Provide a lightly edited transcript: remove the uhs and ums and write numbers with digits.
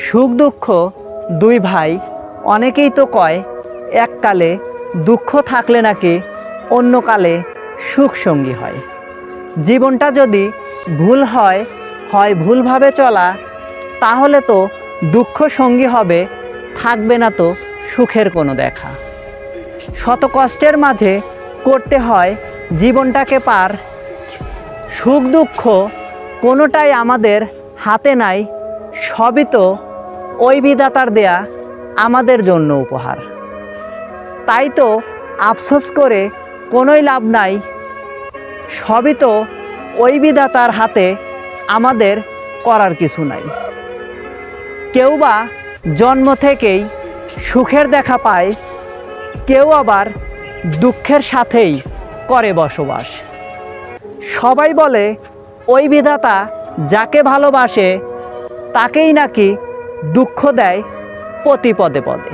সুখ দুঃখ দুই ভাই। অনেকেই তো কয় এককালে দুঃখ থাকলে নাকি অন্য কালে সুখ সঙ্গী হয়। জীবনটা যদি ভুল হয় ভুলভাবে চলা, তাহলে তো দুঃখ সঙ্গী হবে, থাকবে না তো সুখের কোনো দেখা। শত কষ্টের মাঝে করতে হয় জীবনটাকে পার। সুখ দুঃখ কোনোটাই আমাদের হাতে নাই, সবই তো ওই বিধাতার দেয়া আমাদের জন্য উপহার। তাই তো আফসোস করে কোনোই লাভ নাই, সবই তো ওই বিধাতার হাতে, আমাদের করার কিছু নাই। কেউ বা জন্ম থেকেই সুখের দেখা পায়, কেউ আবার দুঃখের সাথেই করে বসবাস। সবাই বলে ওই বিধাতা যাকে ভালোবাসে তাকেই নাকি দুঃখ দেয় প্রতি পদে পদে।